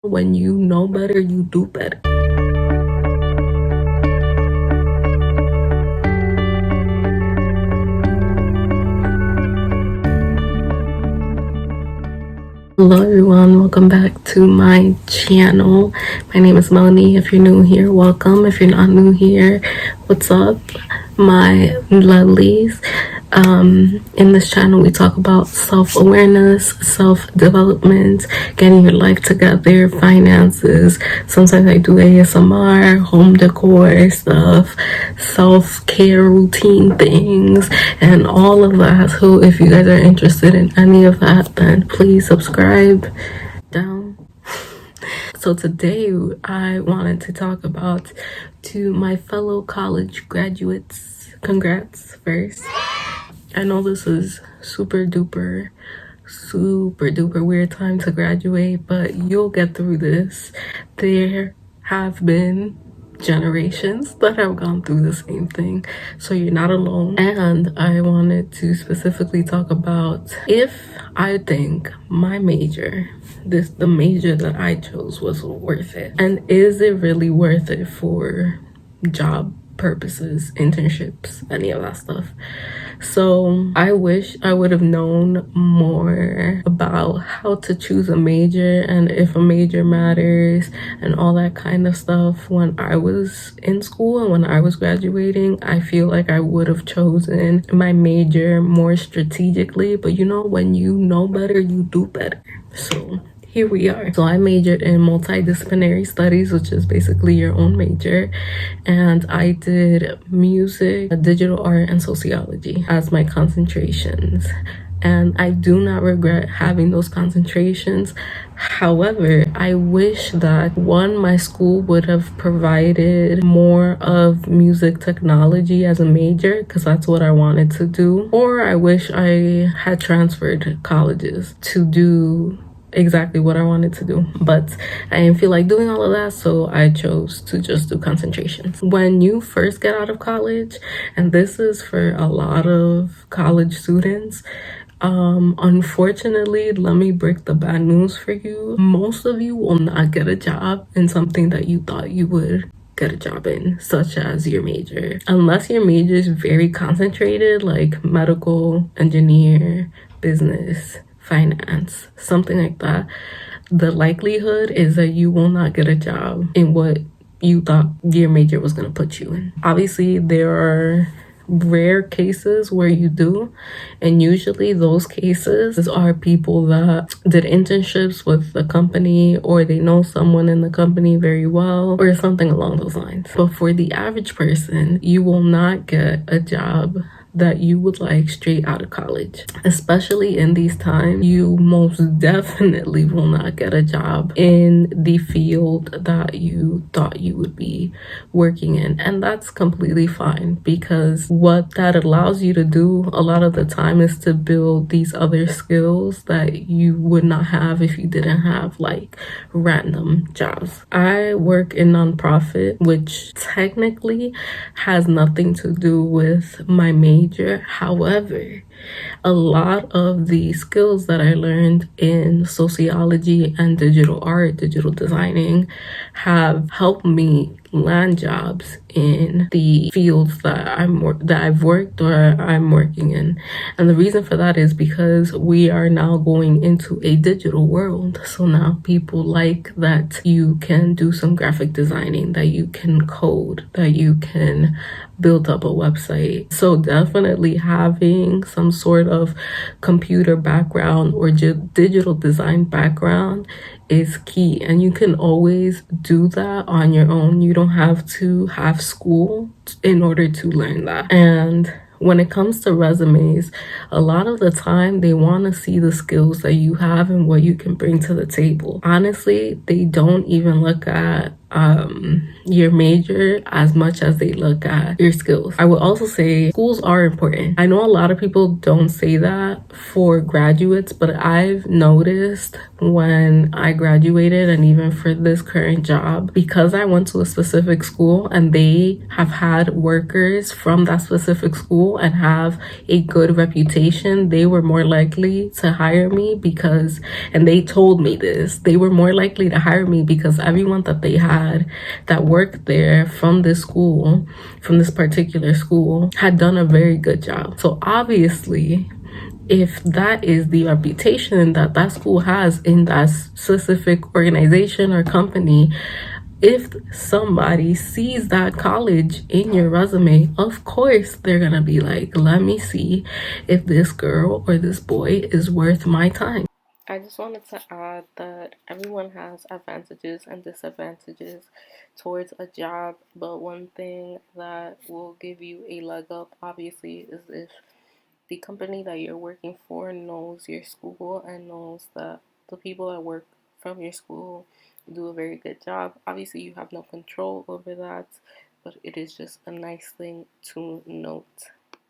When you know better, you do better. Hello everyone, welcome back to my channel. My name is Melanie. If you're new here, welcome. If you're not new here, what's up, my lovelies? In this channel we talk about self-awareness, self-development, getting your life together, finances. Sometimes I do ASMR, home decor stuff, self-care routine things, and all of that. So if you guys are interested in any of that, then please subscribe down. So today I wanted to talk about, to my fellow college graduates, congrats first. I know this is super duper weird time to graduate, but you'll get through this. There have been generations that have gone through the same thing, so you're not alone. And I wanted to specifically talk about if I think my major, the major that I chose, was worth it, and is it really worth it for job purposes, internships, any of that stuff. So I wish I would have known more about how to choose a major and if a major matters and all that kind of stuff when I was in school and when I was graduating. I feel like I would have chosen my major more strategically, but you know, when you know better, you do better. So here we are. So I majored in multidisciplinary studies, which is basically your own major, and I did music, digital art, and sociology as my concentrations. And I do not regret having those concentrations. However, I wish that my school would have provided more of music technology as a major, because that's what I wanted to do. Or I wish I had transferred colleges to do exactly what I wanted to do, but I didn't feel like doing all of that, so I chose to just do concentrations. When you first get out of college, and this is for a lot of college students, unfortunately, let me break the bad news for you. Most of you will not get a job in something that you thought you would get a job in, such as your major, unless your major is very concentrated, like medical, engineer, business, finance, something like that. The likelihood is that you will not get a job in what you thought your major was going to put you in. Obviously, there are rare cases where you do, and usually those cases are people that did internships with the company, or they know someone in the company very well, or something along those lines. But for the average person, you will not get a job that you would like straight out of college. Especially in these times, you most definitely will not get a job in the field that you thought you would be working in. And that's completely fine, because what that allows you to do a lot of the time is to build these other skills that you would not have if you didn't have like random jobs. I work in nonprofit, which technically has nothing to do with my major. However, a lot of the skills that I learned in sociology and digital art, digital designing, have helped me land jobs in the fields that I've worked or I'm working in. And the reason for that is because we are now going into a digital world. So now people like that you can do some graphic designing, that you can code, that you can build up a website. So definitely having some sort of computer background or digital design background is key, and you can always do that on your own. You don't have to have school in order to learn that. And when it comes to resumes, a lot of the time they want to see the skills that you have and what you can bring to the table. Honestly, they don't even look at your major as much as they look at your skills. I would also say schools are important. I know a lot of people don't say that for graduates, but I've noticed when I graduated and even for this current job, because I went to a specific school and they have had workers from that specific school and have a good reputation, they were more likely to hire me because, and they told me this, they were more likely to hire me because everyone that they had that worked there from this school, from this particular school, had done a very good job. So obviously, if that is the reputation that that school has in that specific organization or company, if somebody sees that college in your resume, of course they're gonna be like, let me see if this girl or this boy is worth my time. I just wanted to add that everyone has advantages and disadvantages towards a job, but one thing that will give you a leg up, obviously, is if the company that you're working for knows your school and knows that the people that work from your school do a very good job. Obviously, you have no control over that, but it is just a nice thing to note.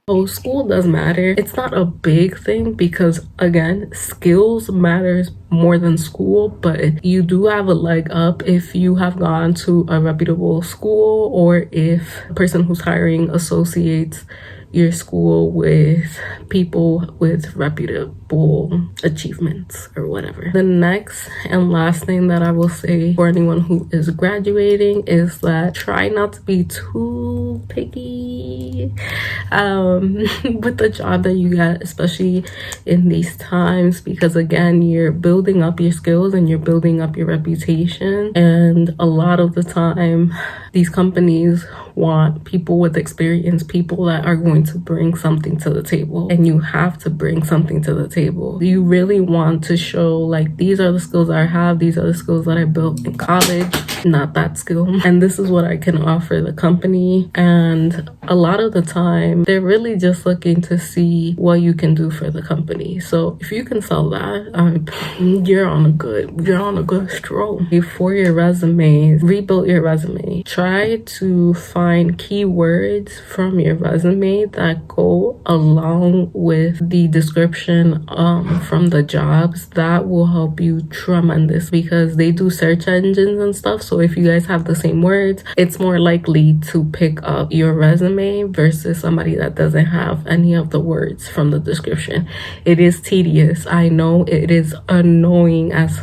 So school does matter. It's not a big thing because, again, skills matters more than school, but you do have a leg up if you have gone to a reputable school or if the person who's hiring associates your school with people with reputable achievements or whatever. The next and last thing that I will say for anyone who is graduating is that try not to be too picky with the job that you get, especially in these times, because again, you're building up your skills and you're building up your reputation, and a lot of the time these companies want people with experience, people that are going to bring something to the table, and you have to bring something to the table. You really want to show like, these are the skills I have, these are the skills that I built in college, not that skill, and this is what I can offer the company. And a lot of the time they're really just looking to see what you can do for the company. So if you can sell that, you're on a good stroll. For your resume, rebuild your resume. Try to find keywords from your resume that go along with the description from the jobs. That will help you tremendous because they do search engines and stuff. So if you guys have the same words, it's more likely to pick up your resume versus somebody that doesn't have any of the words from the description. It is tedious. I know it is annoying as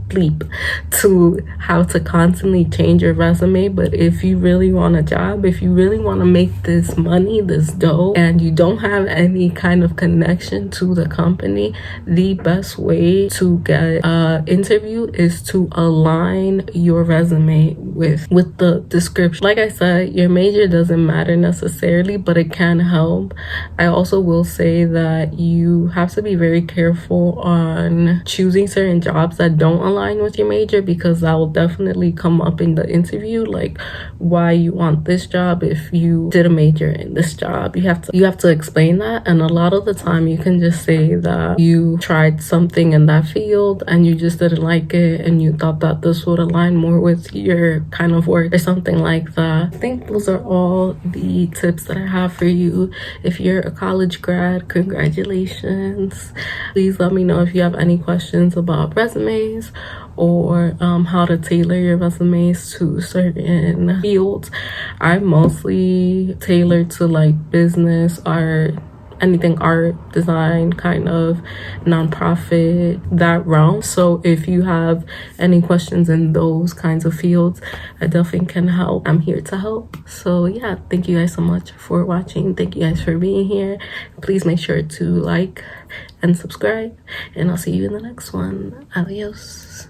bleep to how to constantly change your resume, but if you really want a job, if you really want to make this money, this dough, and you don't have any kind of connection to the company, the best way to get an interview is to align your resume with the description. Like I said, your major doesn't matter necessarily, but it can help. I also will say that you have to be very careful on choosing certain jobs that don't align with your major, because that will definitely come up in the interview, like why you want this job if you did a major in this job. You have to explain that, and a lot of the time you can just say that you tried something in that field and you just didn't like it and you thought that this would align more with your kind of work or something like that. I think those are all the tips that I have for you. If you're a college grad, congratulations. Please let me know if you have any questions about resumes or how to tailor your resumes to certain fields. I mostly tailor to like business, art, anything art, design, kind of nonprofit, that realm. So if you have any questions in those kinds of fields, I definitely can help. I'm here to help. So yeah, thank you guys so much for watching. Thank you guys for being here. Please make sure to like and subscribe, and I'll see you in the next one. Adios.